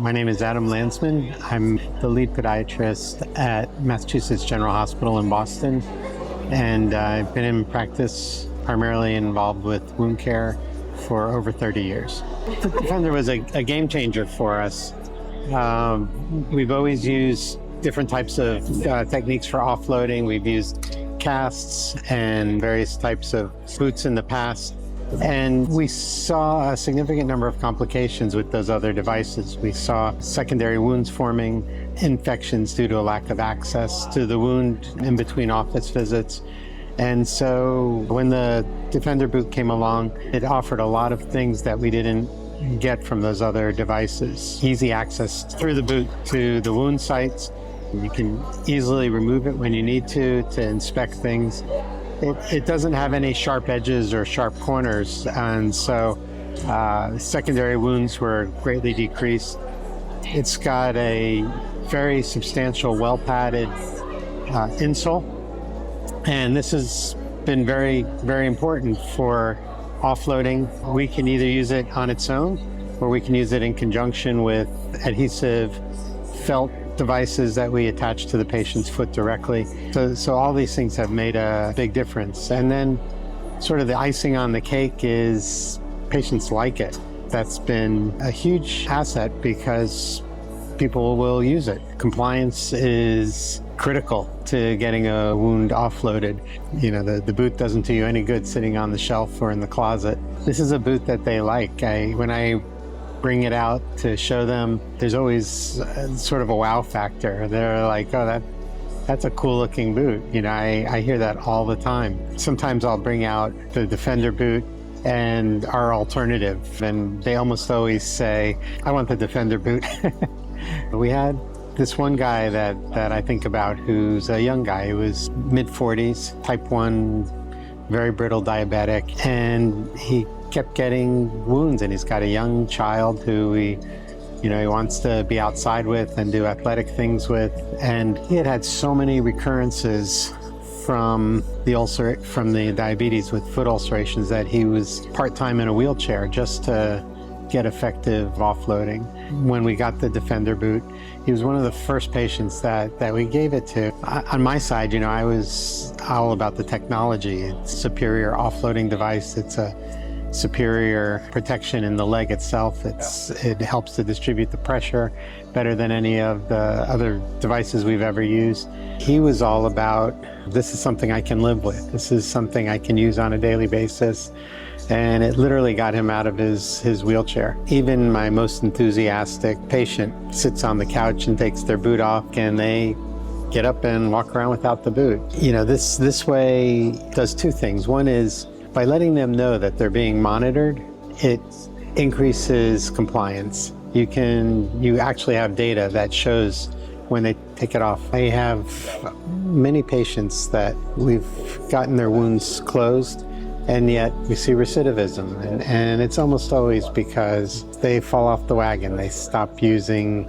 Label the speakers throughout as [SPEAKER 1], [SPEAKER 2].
[SPEAKER 1] My name is Adam Landsman. I'm the lead podiatrist at Massachusetts General Hospital in Boston, and I've been in practice primarily involved with wound care for over 30 years. The Defender was a game changer for us. We've always used different types of techniques for offloading. We've used casts and various types of boots in the past. And we saw a significant number of complications with those other devices. We saw secondary wounds forming, infections due to a lack of access to the wound in between office visits. And so when the Defender boot came along, it offered a lot of things that we didn't get from those other devices. Easy access through the boot to the wound sites. You can easily remove it when you need to inspect things. It doesn't have any sharp edges or sharp corners, and so secondary wounds were greatly decreased. It's got a very substantial, well-padded insole, and this has been very, very important for offloading. We can either use it on its own, or we can use it in conjunction with adhesive felt devices that we attach to the patient's foot directly. So all these things have made a big difference. And then sort of the icing on the cake is patients like it. That's been a huge asset because people will use it. Compliance is critical to getting a wound offloaded. You know, the boot doesn't do you any good sitting on the shelf or in the closet. This is a boot that they like. When I bring it out to show them, there's always sort of a wow factor. They're like, oh, that's a cool looking boot. You know, I hear that all the time. Sometimes I'll bring out the Defender boot and our alternative, and they almost always say, I want the Defender boot. We had this one guy that I think about who's a young guy. He was mid-40s, type 1, very brittle diabetic, and he kept getting wounds, and he's got a young child who he wants to be outside with and do athletic things with. And he had so many recurrences from the diabetes with foot ulcerations that he was part-time in a wheelchair just to get effective offloading. When we got the Defender boot, he was one of the first patients that we gave it to. On my side, I was all about the technology. It's a superior offloading device. It's a superior protection in the leg itself. It helps to distribute the pressure better than any of the other devices we've ever used. He was all about, this is something I can live with. This is something I can use on a daily basis. And it literally got him out of his wheelchair. Even my most enthusiastic patient sits on the couch and takes their boot off, and they get up and walk around without the boot. This way does two things. One is, by letting them know that they're being monitored, it increases compliance. You actually have data that shows when they take it off. I have many patients that we've gotten their wounds closed, and yet we see recidivism. And it's almost always because they fall off the wagon. They stop using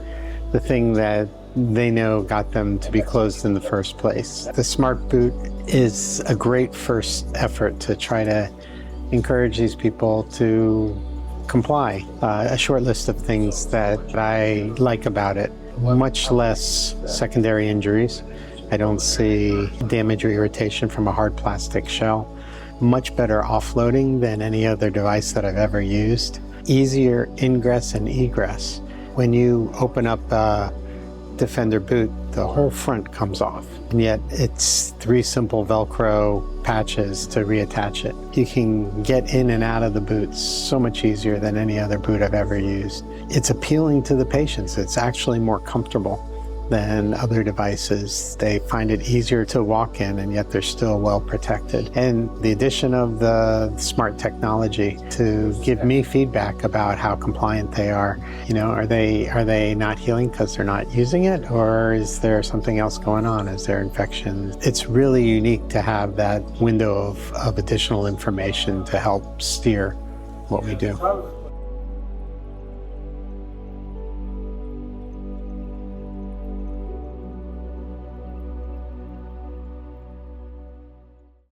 [SPEAKER 1] the thing that they know got them to be closed in the first place. The Smart Boot is a great first effort to try to encourage these people to comply. A short list of things that I like about it. Much less secondary injuries. I don't see damage or irritation from a hard plastic shell. Much better offloading than any other device that I've ever used. Easier ingress and egress. When you open up Defender boot, the whole front comes off, and yet it's 3 simple Velcro patches to reattach it. You can get in and out of the boot so much easier than any other boot I've ever used. It's appealing to the patients. It's actually more comfortable than other devices. They find it easier to walk in, and yet they're still well protected. And the addition of the smart technology to give me feedback about how compliant they are. Are they not healing because they're not using it, or is there something else going on? Is there infection? It's really unique to have that window of additional information to help steer what we do.